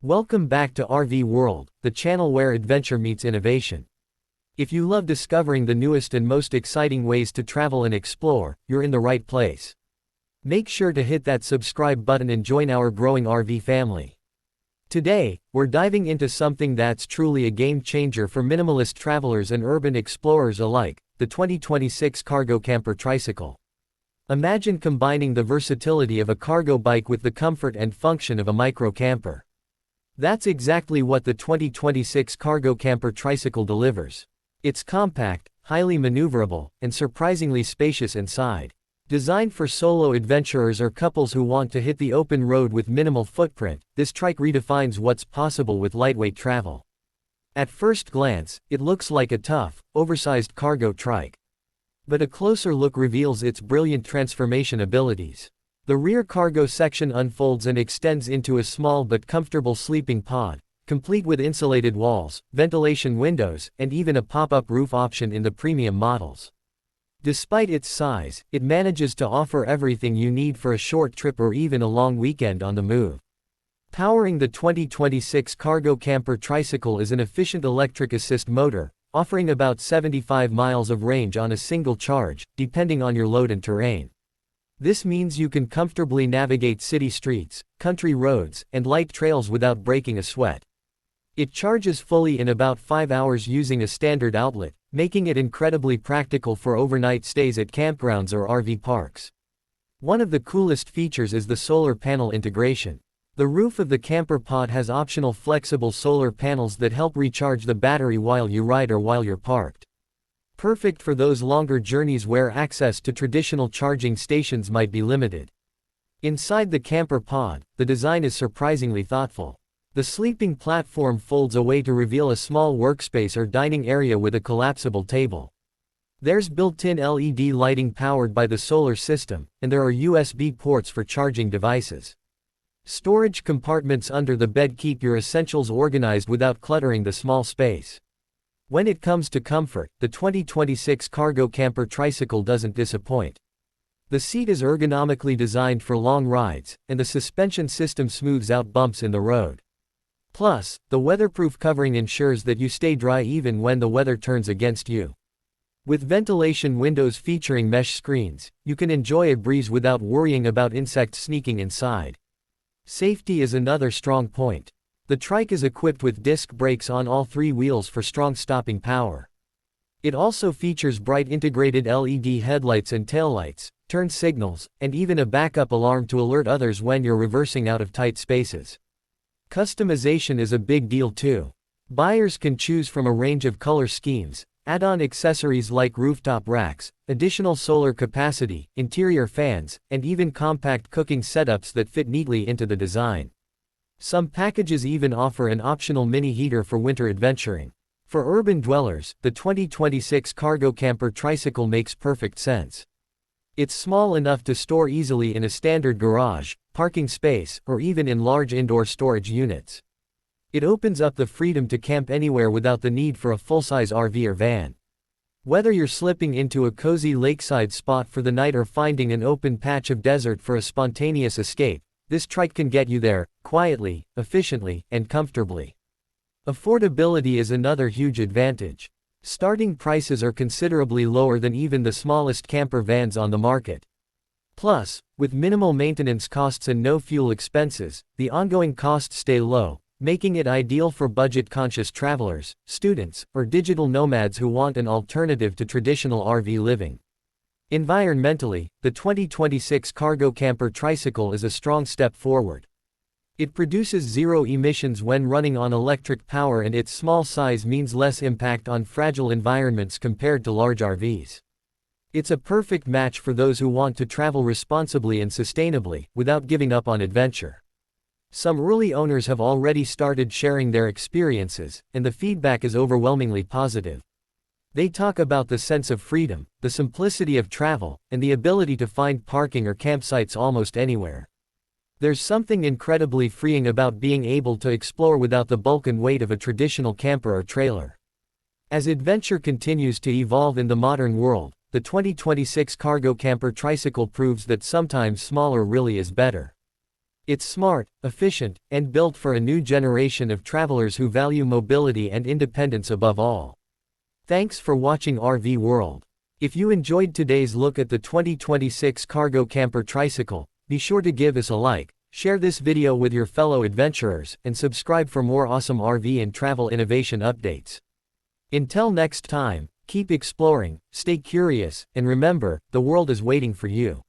Welcome back to RV World, the channel where adventure meets innovation. If you love discovering the newest and most exciting ways to travel and explore, you're in the right place. Make sure to hit that subscribe button and join our growing RV family. Today, we're diving into something that's truly a game changer for minimalist travelers and urban explorers alike, the 2026 Cargo Camper Tricycle. Imagine combining the versatility of a cargo bike with the comfort and function of a micro camper. That's exactly what the 2026 Cargo Camper Tricycle delivers. It's compact, highly maneuverable, and surprisingly spacious inside. Designed for solo adventurers or couples who want to hit the open road with minimal footprint, this trike redefines what's possible with lightweight travel. At first glance, it looks like a tough, oversized cargo trike. But a closer look reveals its brilliant transformation abilities. The rear cargo section unfolds and extends into a small but comfortable sleeping pod, complete with insulated walls, ventilation windows, and even a pop-up roof option in the premium models. Despite its size, it manages to offer everything you need for a short trip or even a long weekend on the move. Powering the 2026 Cargo Camper Tricycle is an efficient electric assist motor, offering about 75 miles of range on a single charge, depending on your load and terrain. This means you can comfortably navigate city streets, country roads, and light trails without breaking a sweat. It charges fully in about 5 hours using a standard outlet, making it incredibly practical for overnight stays at campgrounds or RV parks. One of the coolest features is the solar panel integration. The roof of the camper pod has optional flexible solar panels that help recharge the battery while you ride or while you're parked. Perfect for those longer journeys where access to traditional charging stations might be limited. Inside the camper pod, the design is surprisingly thoughtful. The sleeping platform folds away to reveal a small workspace or dining area with a collapsible table. There's built-in LED lighting powered by the solar system, and there are USB ports for charging devices. Storage compartments under the bed keep your essentials organized without cluttering the small space. When it comes to comfort, the 2026 Cargo Camper Tricycle doesn't disappoint. The seat is ergonomically designed for long rides, and the suspension system smooths out bumps in the road. Plus, the weatherproof covering ensures that you stay dry even when the weather turns against you. With ventilation windows featuring mesh screens, you can enjoy a breeze without worrying about insects sneaking inside. Safety is another strong point. The trike is equipped with disc brakes on all 3 wheels for strong stopping power. It also features bright integrated LED headlights and taillights, turn signals, and even a backup alarm to alert others when you're reversing out of tight spaces. Customization is a big deal too. Buyers can choose from a range of color schemes, add-on accessories like rooftop racks, additional solar capacity, interior fans, and even compact cooking setups that fit neatly into the design. Some packages even offer an optional mini heater for winter adventuring. For urban dwellers, the 2026 Cargo Camper Tricycle makes perfect sense. It's small enough to store easily in a standard garage, parking space, or even in large indoor storage units. It opens up the freedom to camp anywhere without the need for a full-size RV or van. Whether you're slipping into a cozy lakeside spot for the night or finding an open patch of desert for a spontaneous escape, this trike can get you there, quietly, efficiently, and comfortably. Affordability is another huge advantage. Starting prices are considerably lower than even the smallest camper vans on the market. Plus, with minimal maintenance costs and no fuel expenses, the ongoing costs stay low, making it ideal for budget-conscious travelers, students, or digital nomads who want an alternative to traditional RV living. Environmentally, the 2026 Cargo Camper Tricycle is a strong step forward. It produces zero emissions when running on electric power, and its small size means less impact on fragile environments compared to large RVs. It's a perfect match for those who want to travel responsibly and sustainably, without giving up on adventure. Some early owners have already started sharing their experiences, and the feedback is overwhelmingly positive. They talk about the sense of freedom, the simplicity of travel, and the ability to find parking or campsites almost anywhere. There's something incredibly freeing about being able to explore without the bulk and weight of a traditional camper or trailer. As adventure continues to evolve in the modern world, the 2026 Cargo Camper Tricycle proves that sometimes smaller really is better. It's smart, efficient, and built for a new generation of travelers who value mobility and independence above all. Thanks for watching RV World. If you enjoyed today's look at the 2026 Cargo Camper Tricycle, be sure to give us a like, share this video with your fellow adventurers, and subscribe for more awesome RV and travel innovation updates. Until next time, keep exploring, stay curious, and remember, the world is waiting for you.